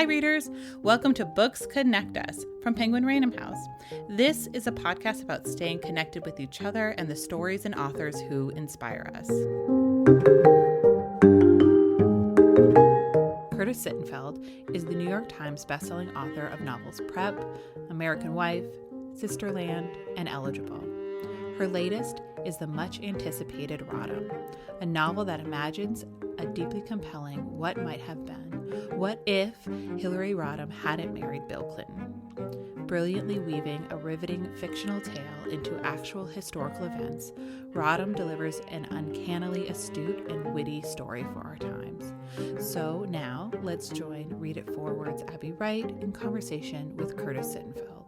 readers. Welcome to Books Connect Us from Penguin Random House. This is a podcast about staying connected with each other and the stories and authors who inspire us. Curtis Sittenfeld is the New York Times bestselling author of novels PrEP, American Wife, Sisterland, and Eligible. Her latest is the much-anticipated RODHAM, a novel that imagines a deeply compelling what might have been. What if Hillary Rodham hadn't married Bill Clinton? Brilliantly weaving a riveting fictional tale into actual historical events, Rodham delivers an uncannily astute and witty story for our times. So now, let's join Read It Forward's Abby Wright in conversation with Curtis Sittenfeld.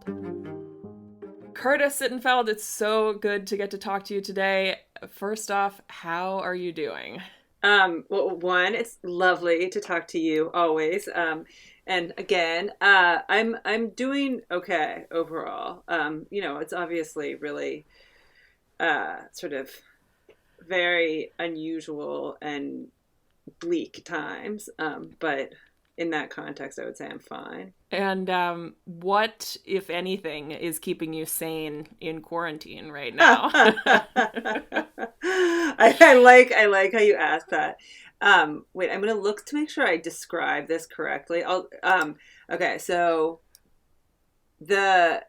Curtis Sittenfeld, it's so good to get to talk to you today. First off, how are you doing? Well, one, it's lovely to talk to you always. And again, I'm doing okay overall. It's obviously really sort of very unusual and bleak times. But in that context, I would say I'm fine. And what, if anything, is keeping you sane in quarantine right now? I like how you asked that. Wait, I'm gonna look to make sure I describe this correctly. Okay, so the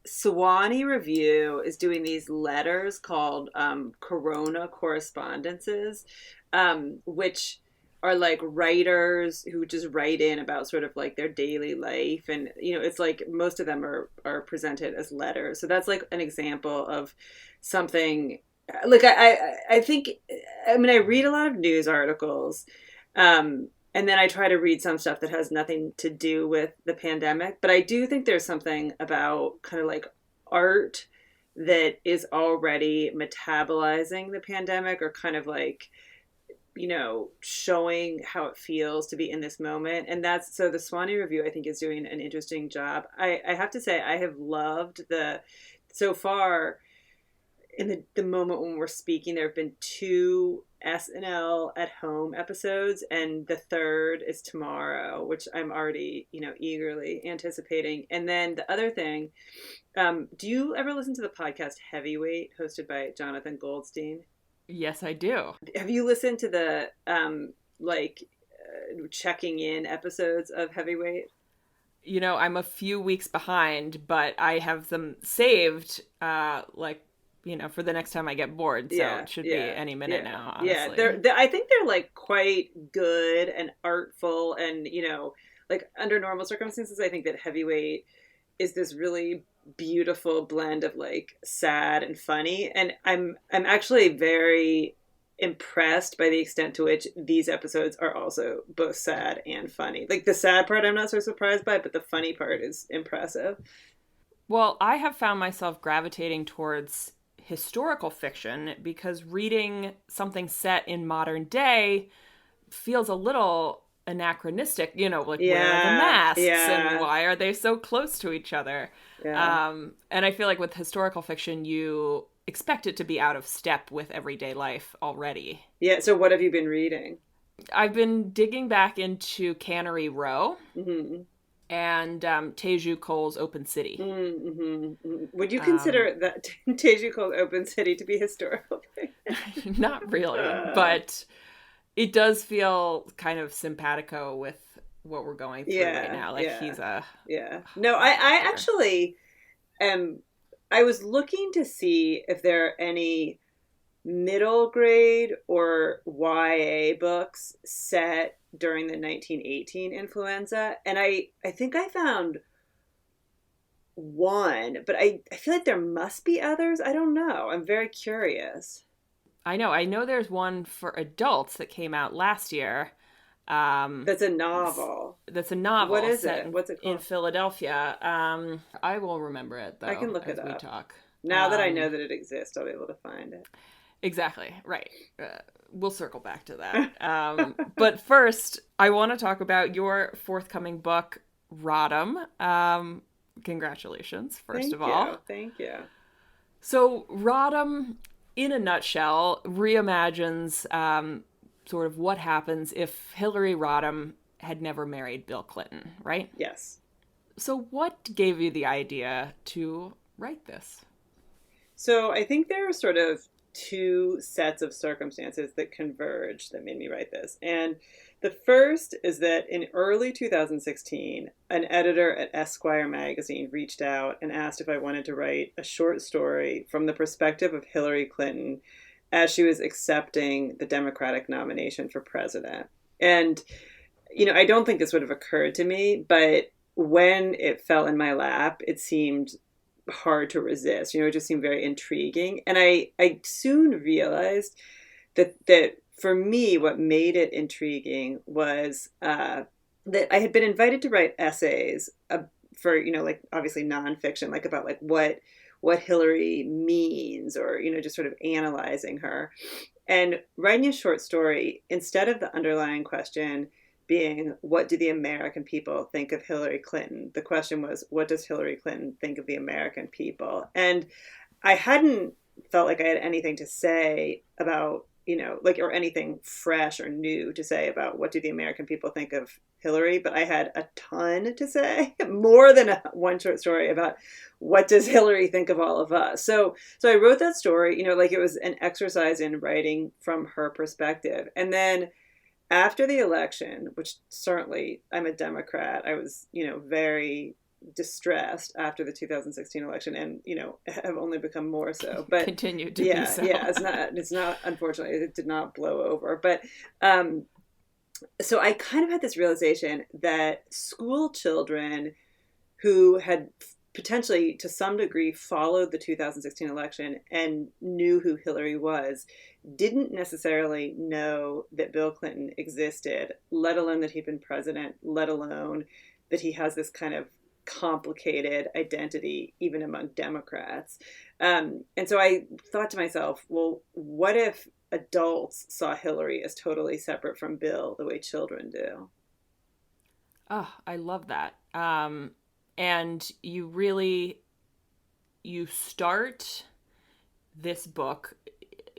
Sewanee Review is doing these letters called Corona Correspondences, which are like writers who just write in about sort of like their daily life. And, it's like most of them are presented as letters. So that's like an example of something like I think, I read a lot of news articles. And then I try to read some stuff that has nothing to do with the pandemic. But I do think there's something about kind of like art that is already metabolizing the pandemic, or kind of like, showing how it feels to be in this moment. And so the Sewanee Review, I think, is doing an interesting job. I have to say, I have loved so far in the moment when we're speaking, there have been 2 SNL at home episodes, and the third is tomorrow, which I'm already, eagerly anticipating. And then the other thing, do you ever listen to the podcast Heavyweight, hosted by Jonathan Goldstein? Yes, I do. Have you listened to the checking in episodes of Heavyweight? I'm a few weeks behind, but I have them saved, for the next time I get bored. So it should be any minute now, honestly. Yeah, I think they're like quite good and artful, and like under normal circumstances, I think that Heavyweight is this really beautiful blend of like sad and funny, and I'm actually very impressed by the extent to which these episodes are also both sad and funny. Like the sad part I'm not so surprised by, but the funny part is impressive. Well, I have found myself gravitating towards historical fiction because reading something set in modern day feels a little anachronistic, where are the masks and why are they so close to each other? And I feel like with historical fiction, you expect it to be out of step with everyday life already. Yeah, so what have you been reading? I've been digging back into Cannery Row and Teju Cole's Open City. Would you consider that Teju Cole's Open City to be historical fiction? Not really, but it does feel kind of simpatico with what we're going through right now. Like he's a... Yeah. No, I actually I was looking to see if there are any middle grade or YA books set during the 1918 influenza. And I think I found one, but I feel like there must be others. I don't know. I'm very curious. I know there's one for adults that came out last year. That's a novel. That's a novel. What is it? What's it called? In Philadelphia. I will remember it, though. I can look it up. We talk. Now that I know that it exists, I'll be able to find it. Exactly. Right. We'll circle back to that. But first, I want to talk about your forthcoming book, RODHAM. Congratulations, first of all. Thank you. So RODHAM, in a nutshell, reimagines sort of what happens if Hillary Rodham had never married Bill Clinton, right? Yes. So what gave you the idea to write this? So I think there are sort of two sets of circumstances that converge that made me write this. And the first is that in early 2016, an editor at Esquire magazine reached out and asked if I wanted to write a short story from the perspective of Hillary Clinton as she was accepting the Democratic nomination for president. And, I don't think this would have occurred to me, but when it fell in my lap, it seemed hard to resist. It just seemed very intriguing. And I soon realized that for me, what made it intriguing was that I had been invited to write essays for, like obviously nonfiction, like about like what Hillary means, or, just sort of analyzing her. And writing a short story, instead of the underlying question being, what do the American people think of Hillary Clinton? The question was, what does Hillary Clinton think of the American people? And I hadn't felt like I had anything to say about, or anything fresh or new to say about what do the American people think of Hillary, but I had a ton to say, more than one short story about what does Hillary think of all of us. So I wrote that story, like it was an exercise in writing from her perspective. And then after the election, which certainly I'm a Democrat, I was, very distressed after the 2016 election, and have only become more so. But continue to be so. It's not. Unfortunately, it did not blow over. But so I kind of had this realization that school children who had potentially, to some degree, followed the 2016 election and knew who Hillary was, didn't necessarily know that Bill Clinton existed, let alone that he'd been president, let alone that he has this kind of complicated identity even among Democrats. And so I thought to myself, well, what if adults saw Hillary as totally separate from Bill the way children do? Oh, I love that. And you start this book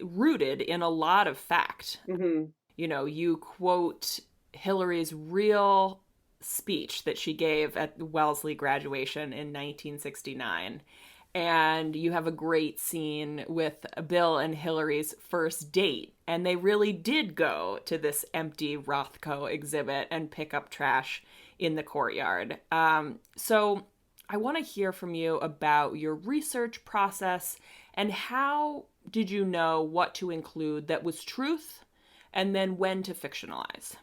rooted in a lot of fact. Mm-hmm. You quote Hillary's real speech that she gave at the Wellesley graduation in 1969. And you have a great scene with Bill and Hillary's first date. And they really did go to this empty Rothko exhibit and pick up trash in the courtyard. So I want to hear from you about your research process and how did you know what to include that was truth and then when to fictionalize?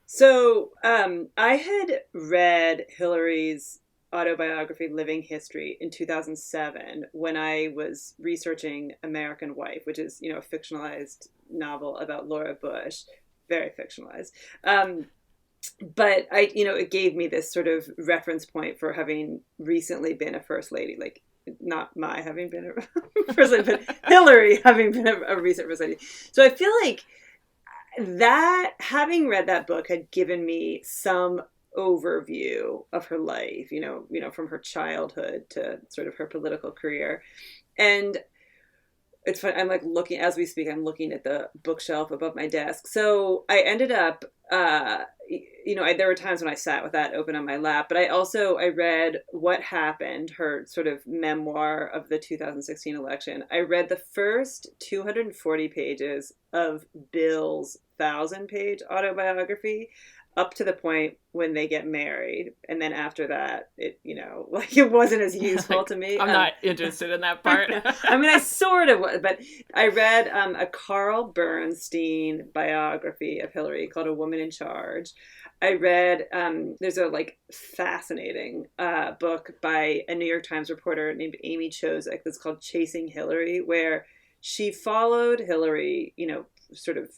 So I had read Hillary's autobiography, Living History, in 2007 when I was researching American Wife, which is, a fictionalized novel about Laura Bush, very fictionalized. But it gave me this sort of reference point for having recently been a first lady, like not my having been a first lady, but Hillary having been a recent first lady. So I feel like that, having read that book, had given me some overview of her life, from her childhood to sort of her political career. And it's fun. I'm like looking, as we speak, I'm looking at the bookshelf above my desk. So I ended up, there were times when I sat with that open on my lap, but I read What Happened, her sort of memoir of the 2016 election. I read the first 240 pages of Bill's 1,000-page autobiography up to the point when they get married. And then after that, it wasn't as useful to me. I'm not interested in that part. I mean, I sort of was, but I read a Carl Bernstein biography of Hillary called A Woman in Charge. I read, there's a fascinating book by a New York Times reporter named Amy Chozick that's called Chasing Hillary, where she followed Hillary, sort of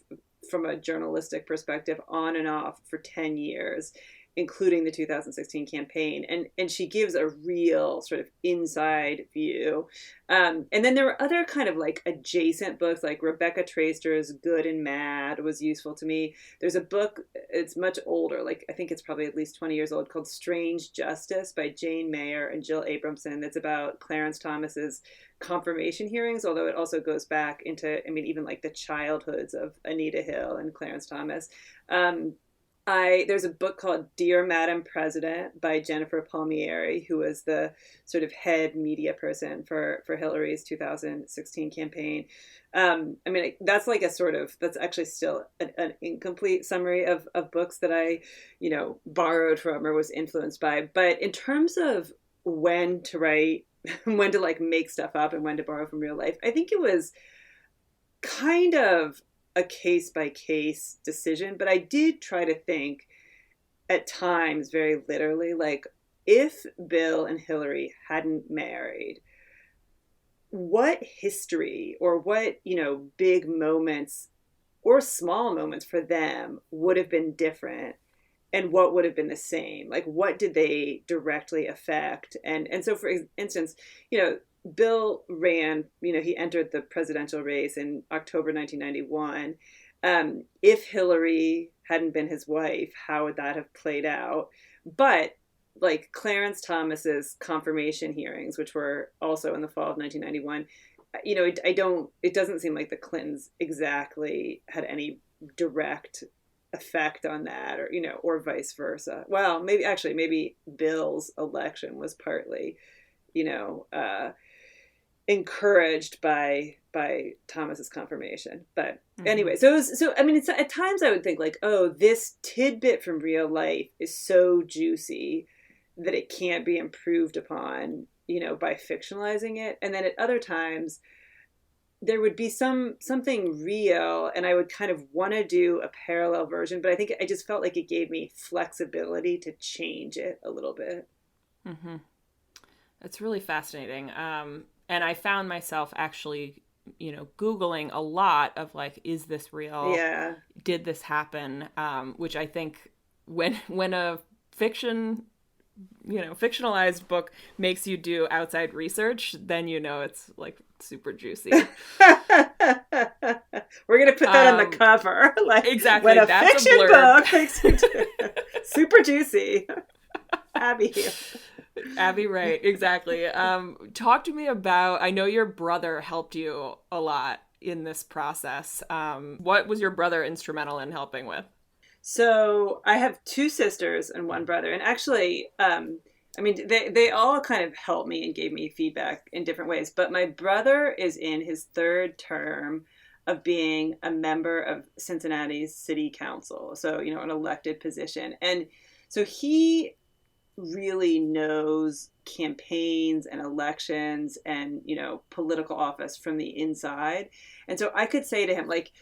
from a journalistic perspective on and off for 10 years, including the 2016 campaign. And she gives a real sort of inside view. And then there were other kind of adjacent books, like Rebecca Traister's Good and Mad was useful to me. There's a book, it's much older, I think it's probably at least 20 years old, called Strange Justice by Jane Mayer and Jill Abramson. That's about Clarence Thomas's confirmation hearings, although it also goes back into, even the childhoods of Anita Hill and Clarence Thomas. There's a book called Dear Madam President by Jennifer Palmieri, who was the sort of head media person for Hillary's 2016 campaign. I mean, that's like that's actually still an incomplete summary of books that I, borrowed from or was influenced by. But in terms of when to write, when to like make stuff up and when to borrow from real life, I think it was kind of a case by case decision, but I did try to think at times very literally, like, if Bill and Hillary hadn't married, what history or what, big moments or small moments for them would have been different, and what would have been the same? Like, what did they directly affect? And so, for instance, Bill ran, he entered the presidential race in October 1991. If Hillary hadn't been his wife, how would that have played out? But like Clarence Thomas's confirmation hearings, which were also in the fall of 1991, it doesn't seem like the Clintons exactly had any direct effect on that, or vice versa. Well, maybe Bill's election was partly, encouraged by Thomas's confirmation. But anyway, it's at times I would think like, oh, this tidbit from real life is so juicy that it can't be improved upon, by fictionalizing it. And then at other times there would be something real and I would kind of want to do a parallel version, but I think I just felt like it gave me flexibility to change it a little bit. Mm-hmm. That's really fascinating. And I found myself actually, Googling a lot of like, is this real? Yeah. Did this happen? Which I think when a fictionalized book makes you do outside research, then it's like super juicy. We're gonna put that on the cover, like exactly. When that's fiction a blurb. book makes you do super juicy. Abby, right, exactly. Talk to me about, I know your brother helped you a lot in this process. What was your brother instrumental in helping with? So I have two sisters and one brother. And actually, they all kind of helped me and gave me feedback in different ways. But my brother is in his third term of being a member of Cincinnati's city council. So, an elected position. And so he really knows campaigns and elections and, political office from the inside. And so I could say to him, like,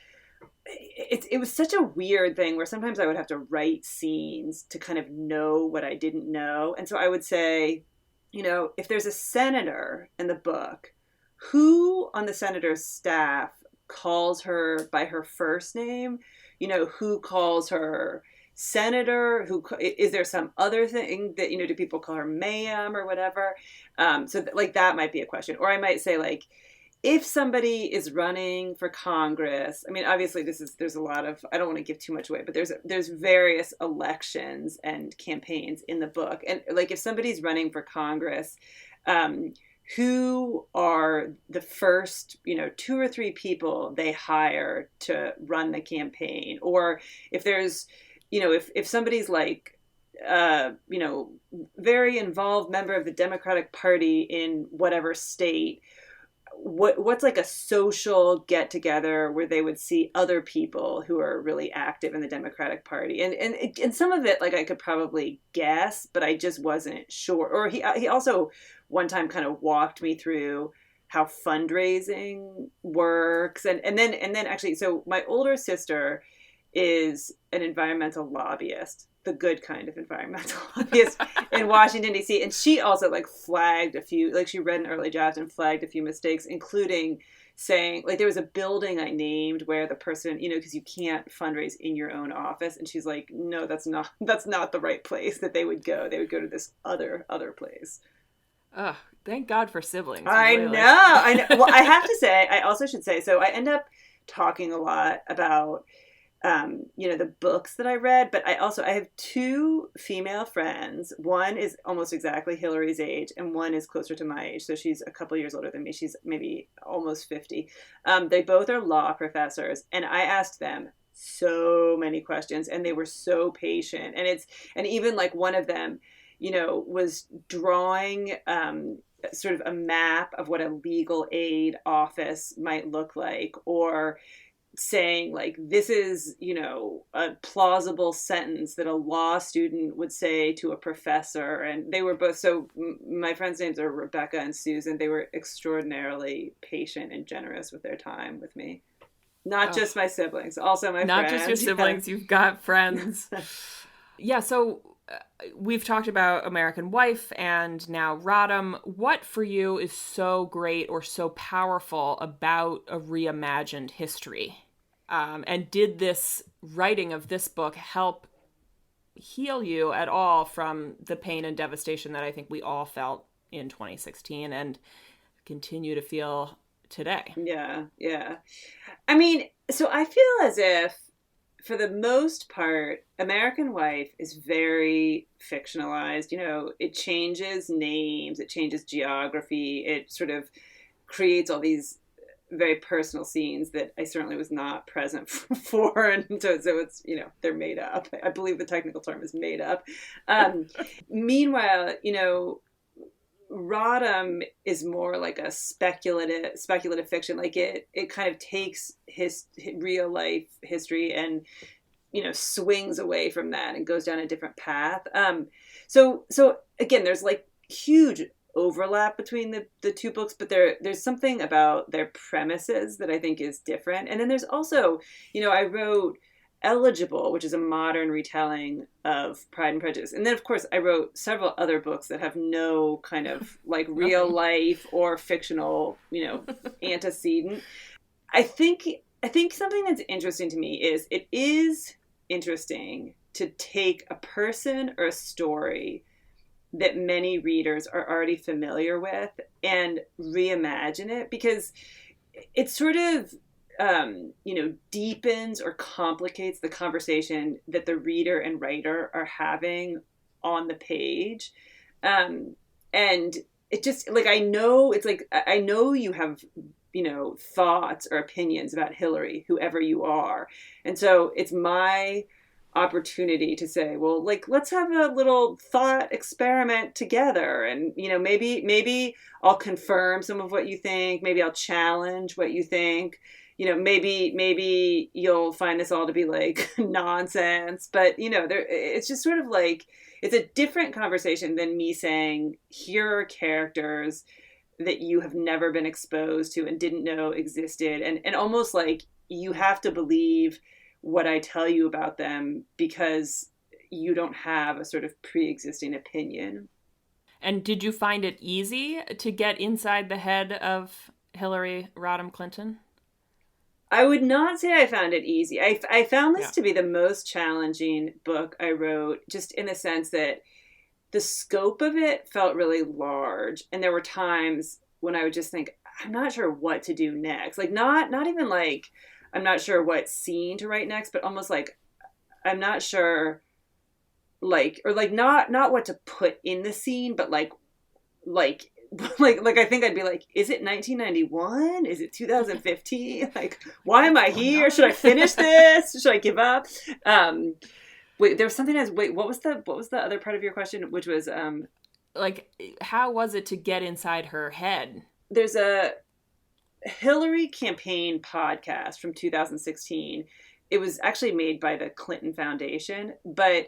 it was such a weird thing where sometimes I would have to write scenes to kind of know what I didn't know. And so I would say, if there's a senator in the book, who on the senator's staff calls her by her first name? Who calls her senator? Is there some other thing that, do people call her ma'am or whatever? That might be a question. Or I might say, like, if somebody is running for Congress, obviously there's a lot of, I don't want to give too much away, but there's various elections and campaigns in the book. And like, if somebody's running for Congress, who are the first, 2 or 3 people they hire to run the campaign? Or if there's, if somebody's like, very involved member of the Democratic Party in whatever state, what's like a social get together where they would see other people who are really active in the Democratic Party, and some of it, like, I could probably guess, but I just wasn't sure. Or he also one time kind of walked me through how fundraising works, and then actually, so my older sister is an environmental lobbyist, the good kind of environmental lobbyist in Washington, D.C. And she also like flagged a few, like she read an early draft and flagged a few mistakes, including saying, like, there was a building I named where the person, because you can't fundraise in your own office. And she's like, no, that's not the right place that they would go. They would go to this other place. Oh, thank God for siblings. I know. Well, I have to say, I also should say, so I end up talking a lot about the books that I read, but I have 2 female friends. One is almost exactly Hillary's age, and one is closer to my age. So she's a couple years older than me. She's maybe almost 50. They both are law professors. And I asked them, so many questions, and they were so patient. And even like one of them, was drawing sort of a map of what a legal aid office might look like, or saying like, this is, a plausible sentence that a law student would say to a professor. And they were both, so my friends' names are Rebecca and Susan. They were extraordinarily patient and generous with their time with me. Not just my siblings, also my friends. Not just your siblings, you've got friends. Yeah, so we've talked about American Wife and now RODHAM. What for you is so great or so powerful about a reimagined history? And did this writing of this book help heal you at all from the pain and devastation that I think we all felt in 2016 and continue to feel today? Yeah. I mean, so I feel as if, for the most part, American Wife is very fictionalized. It changes names, it changes geography, it sort of creates all these very personal scenes that I certainly was not present for. And so it's, they're made up. I believe the technical term is made up. Meanwhile, RODHAM is more like a speculative fiction. Like it kind of takes his real life history and, swings away from that and goes down a different path. So again, there's like huge overlap between the two books, but there's something about their premises that I think is different. And then there's also, I wrote Eligible, which is a modern retelling of Pride and Prejudice. And then, of course, I wrote several other books that have no kind of like real life or fictional, antecedent. I think something that's interesting to me is it is interesting to take a person or a story that many readers are already familiar with and reimagine it, because it sort of deepens or complicates the conversation that the reader and writer are having on the page. And it just like, I know you have, thoughts or opinions about Hillary, whoever you are. And so it's my opportunity to say, well, like, let's have a little thought experiment together. And, maybe I'll confirm some of what you think. Maybe I'll challenge what you think. Maybe you'll find this all to be like nonsense, but it's just sort of like, it's a different conversation than me saying, here are characters that you have never been exposed to and didn't know existed. And almost like you have to believe what I tell you about them because you don't have a sort of pre-existing opinion. And did you find it easy to get inside the head of Hillary Rodham Clinton? I would not say I found it easy. I found this to be the most challenging book I wrote, just in the sense that the scope of it felt really large. And there were times when I would just think, I'm not sure what to do next. Like, not even like, I'm not sure what scene to write next, but almost like, I'm not sure, like, or like not what to put in the scene, but like I think I'd be like, is it 1991? Is it 2015? Like, why am I here? Should I finish this? Should I give up? Wait, there was something else. Wait, what was the other part of your question? Which was, like, how was it to get inside her head? There's a Hillary campaign podcast from 2016. It was actually made by the Clinton Foundation, but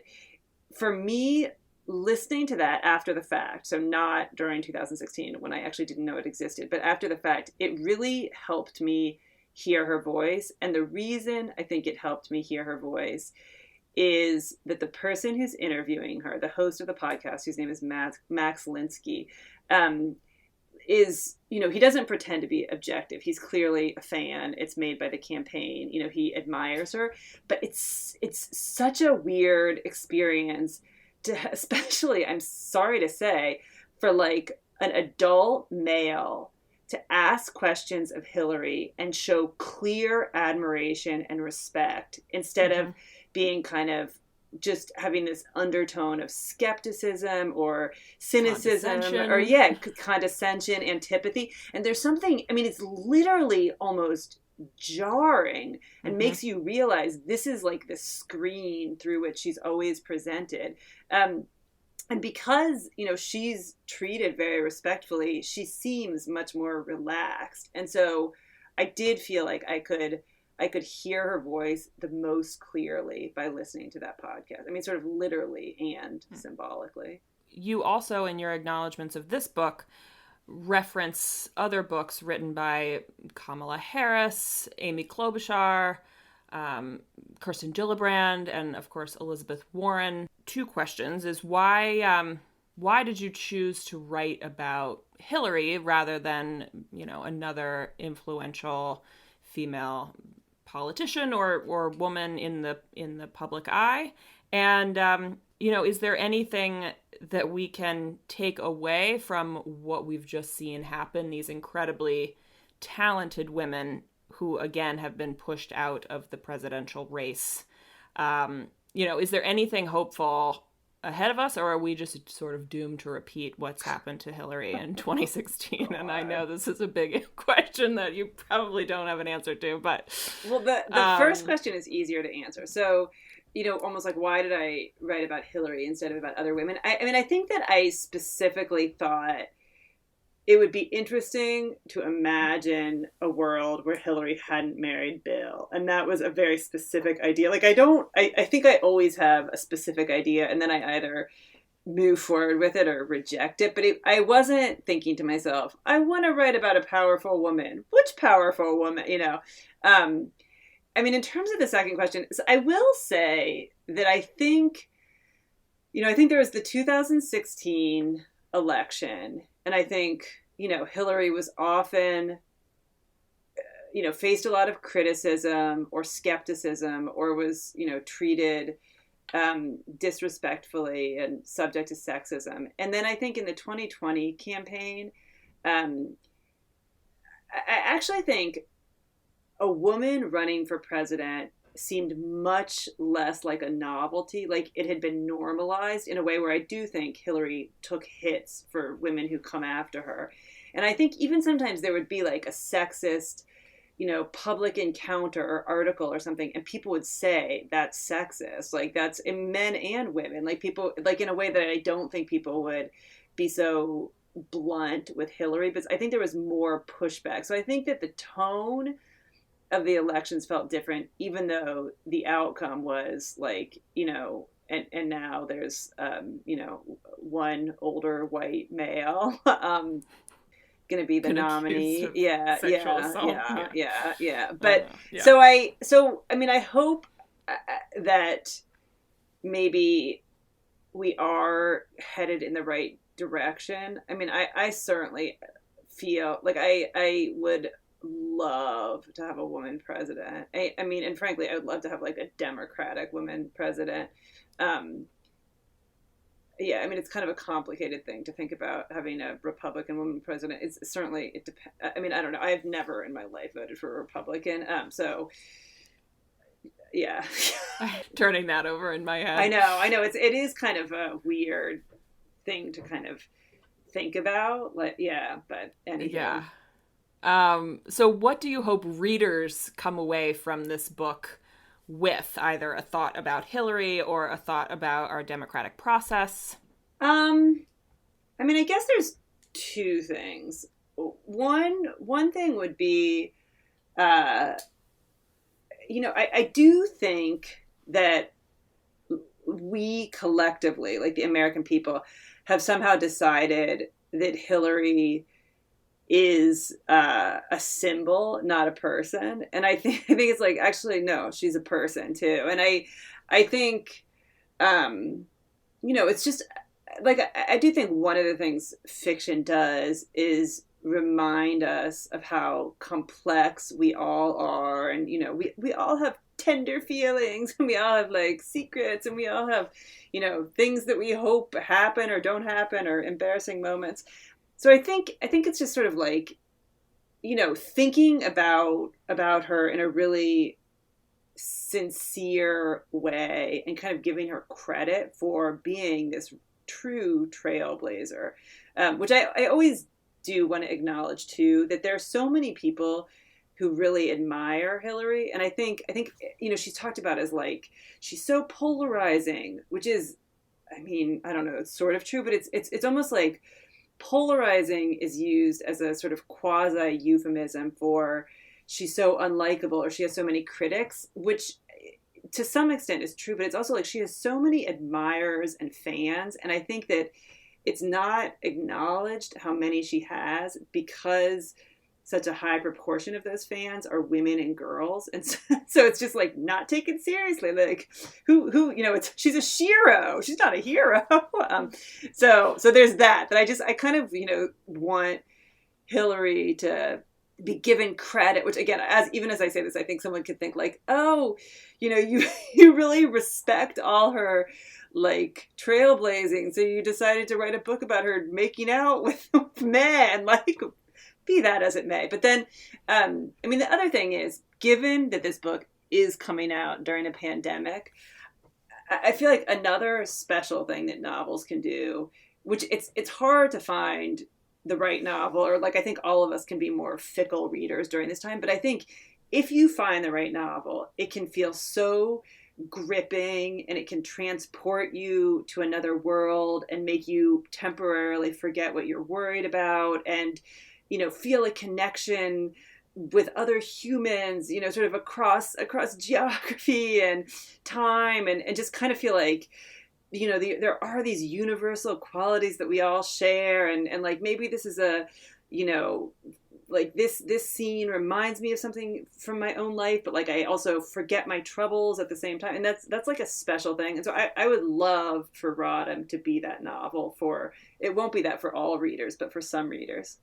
for me, listening to that after the fact, so not during 2016 when I actually didn't know it existed, but after the fact, it really helped me hear her voice. And the reason I think it helped me hear her voice is that the person who's interviewing her, the host of the podcast, whose name is Max Linsky, is, he doesn't pretend to be objective. He's clearly a fan. It's made by the campaign. He admires her, but it's such a weird experience to, especially, I'm sorry to say, for like an adult male to ask questions of Hillary and show clear admiration and respect instead of being kind of just having this undertone of skepticism or cynicism or condescension, antipathy. And there's something, I mean, it's literally almost jarring and Mm-hmm. makes you realize this is like the screen through which she's always presented. And because, you know, she's treated very respectfully, she seems much more relaxed. And so I did feel like I could hear her voice the most clearly by listening to that podcast. I mean, sort of literally and symbolically. You also, in your acknowledgments of this book, reference other books written by Kamala Harris, Amy Klobuchar, Kirsten Gillibrand, and of course Elizabeth Warren. Two questions: is why did you choose to write about Hillary rather than, you know, another influential female politician or woman in the public eye? And you know, is there anything that we can take away from what we've just seen happen? These incredibly talented women who, again, have been pushed out of the presidential race. You know, is there anything hopeful ahead of us, or are we just sort of doomed to repeat what's happened to Hillary in 2016? And I know this is a big question that you probably don't have an answer to, but... Well, the first question is easier to answer. So, you know, almost like, why did I write about Hillary instead of about other women? I mean, I think that I specifically thought it would be interesting to imagine a world where Hillary hadn't married Bill. And that was a very specific idea. Like, I think I always have a specific idea and then I either move forward with it or reject it. But I wasn't thinking to myself, I want to write about a powerful woman. Which powerful woman, you know? I mean, in terms of the second question, I will say that I think there was the 2016 election, and I think, you know, Hillary was often, you know, faced a lot of criticism or skepticism, or was, you know, treated disrespectfully and subject to sexism. And then I think in the 2020 campaign, I actually think a woman running for president seemed much less like a novelty, like it had been normalized in a way where I do think Hillary took hits for women who come after her. And I think even sometimes there would be like a sexist, you know, public encounter or article or something, and people would say that's sexist, like that's in men and women, like people, like in a way that I don't think people would be so blunt with Hillary, but I think there was more pushback. So I think that the tone of the elections felt different, even though the outcome was like, you know, and now there's, you know, one older white male going to be the nominee. Yeah. But so I mean, I hope that maybe we are headed in the right direction. I mean, I certainly feel like I would love to have a woman president. I mean, and frankly, I would love to have like a Democratic woman president. Yeah, I mean, it's kind of a complicated thing to think about having a Republican woman president. It's certainly, it depends. I mean, I don't know. I've never in my life voted for a Republican. So yeah. Turning that over in my head. I know. It is kind of a weird thing to kind of think about. Like, yeah, but anyway. Yeah. So what do you hope readers come away from this book with? Either a thought about Hillary or a thought about our democratic process? I mean, I guess there's two things. One thing would be, you know, I do think that we collectively, like the American people, have somehow decided that Hillary is a symbol, not a person. And I think it's like, actually, no, she's a person too. And I think, you know, it's just like, I do think one of the things fiction does is remind us of how complex we all are. And, you know, we all have tender feelings, and we all have like secrets, and we all have, you know, things that we hope happen or don't happen, or embarrassing moments. So I think it's just sort of like, you know, thinking about her in a really sincere way and kind of giving her credit for being this true trailblazer, which I always do want to acknowledge too, that there are so many people who really admire Hillary. And I think, she's talked about as like, she's so polarizing, which is, I mean, I don't know, it's sort of true, but it's almost like polarizing is used as a sort of quasi euphemism for she's so unlikable or she has so many critics, which to some extent is true, but it's also like she has so many admirers and fans. And I think that it's not acknowledged how many she has because such a high proportion of those fans are women and girls. And so it's just like not taken seriously. Like who, she's a shero. She's not a hero. So there's that I kind of, want Hillary to be given credit, which again, even as I say this, I think someone could think like, oh, you really respect all her like trailblazing, so you decided to write a book about her making out with men, like be that as it may. But then, the other thing is, given that this book is coming out during a pandemic, I feel like another special thing that novels can do, which it's hard to find the right novel, or like I think all of us can be more fickle readers during this time. But I think if you find the right novel, it can feel so gripping and it can transport you to another world and make you temporarily forget what you're worried about and, feel a connection with other humans, sort of across geography and time and just kind of feel like, there are these universal qualities that we all share. And like, maybe this is a, like this scene reminds me of something from my own life, but like I also forget my troubles at the same time. And that's like a special thing. And so I would love for RODHAM to be that novel it won't be that for all readers, but for some readers.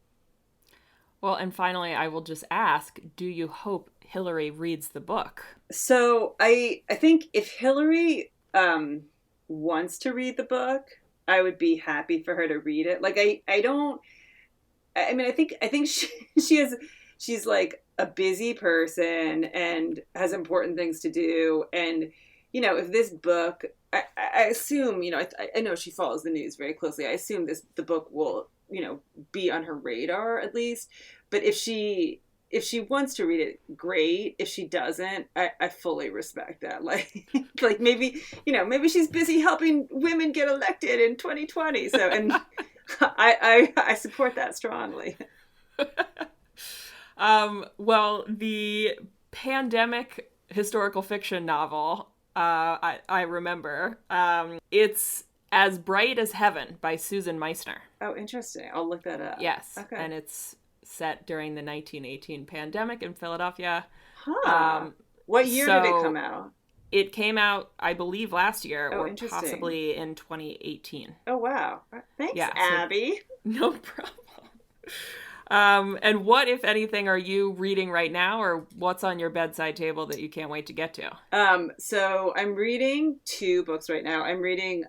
Well, and finally, I will just ask, do you hope Hillary reads the book? So I think if Hillary wants to read the book, I would be happy for her to read it. Like I think she's like a busy person and has important things to do. And, if this book, I assume, I know she follows the news very closely. I assume the book will, be on her radar at least. But if she wants to read it, great. If she doesn't, I fully respect that. Like maybe she's busy helping women get elected in 2020. So, and I support that strongly. Well, the pandemic historical fiction novel, I remember, it's As Bright as Heaven by Susan Meissner. Oh, interesting. I'll look that up. Yes. Okay. And it's set during the 1918 pandemic in Philadelphia. Huh. What year did it come out? It came out, I believe, last year, or interesting. Possibly in 2018. Oh, wow. Thanks, Abby. No problem. And what, if anything, are you reading right now, or what's on your bedside table that you can't wait to get to? So I'm reading 2 books right now. I'm reading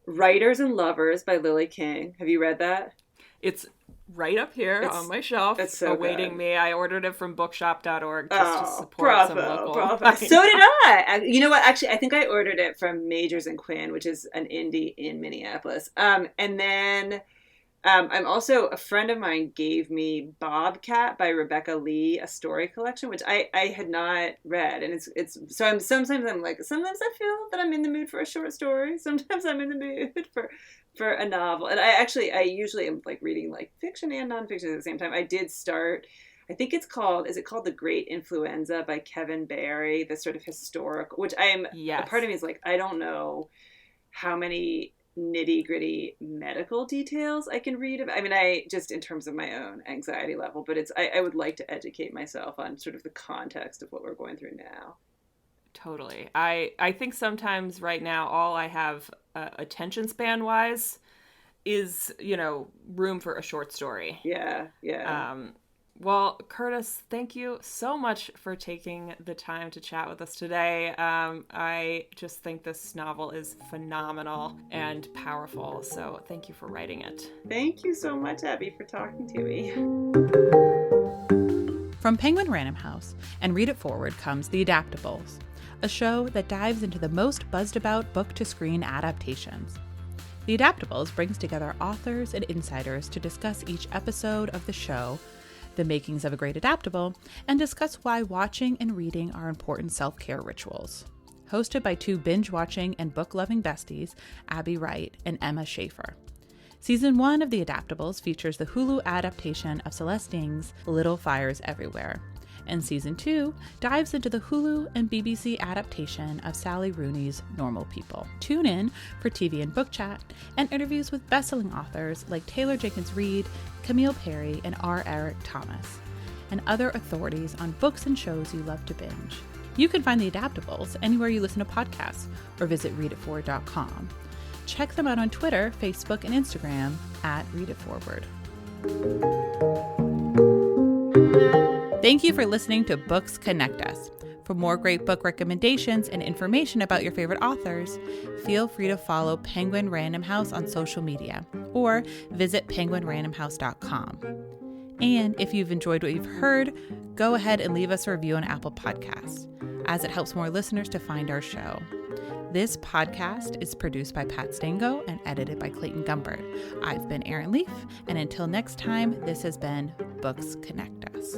Writers and Lovers by Lily King. Have you read that? It's right up here on my shelf, awaiting me. I ordered it from bookshop.org just to support some local. Bravo. So did I. You know what? Actually, I think I ordered it from Majors and Quinn, which is an indie in Minneapolis. And then I'm also, a friend of mine gave me Bobcat by Rebecca Lee, a story collection, which I had not read. And it's so sometimes I feel that I'm in the mood for a short story. Sometimes I'm in the mood for a novel. And I usually am like reading like fiction and nonfiction at the same time. I did start, I think is it called The Great Influenza by Kevin Barry, this sort of historical, which a part of me is like, I don't know how many nitty gritty medical details I can read about. I just in terms of my own anxiety level, but I would like to educate myself on sort of the context of what we're going through now. Totally. I think sometimes right now all I have attention span wise is, room for a short story. Yeah. Well, Curtis, thank you so much for taking the time to chat with us today. I just think this novel is phenomenal and powerful, so thank you for writing it. Thank you so much, Abby, for talking to me. From Penguin Random House and Read It Forward comes The Adaptables, a show that dives into the most buzzed-about book-to-screen adaptations. The Adaptables brings together authors and insiders to discuss each episode of the show the makings of a great adaptable, and discuss why watching and reading are important self-care rituals. Hosted by two binge-watching and book-loving besties, Abby Wright and Emma Schaefer. Season 1 of The Adaptables features the Hulu adaptation of Celeste Ng's Little Fires Everywhere, and Season 2 dives into the Hulu and BBC adaptation of Sally Rooney's Normal People. Tune in for TV and book chat and interviews with best-selling authors like Taylor Jenkins Reid, Camille Perry, and R. Eric Thomas, and other authorities on books and shows you love to binge. You can find The Adaptables anywhere you listen to podcasts or visit readitforward.com. Check them out on Twitter, Facebook, and Instagram at readitforward. Thank you for listening to Books Connect Us. For more great book recommendations and information about your favorite authors, feel free to follow Penguin Random House on social media or visit penguinrandomhouse.com. And if you've enjoyed what you've heard, go ahead and leave us a review on Apple Podcasts, as it helps more listeners to find our show. This podcast is produced by Pat Stango and edited by Clayton Gumbert. I've been Erin Leaf, and until next time, this has been Books Connect Us.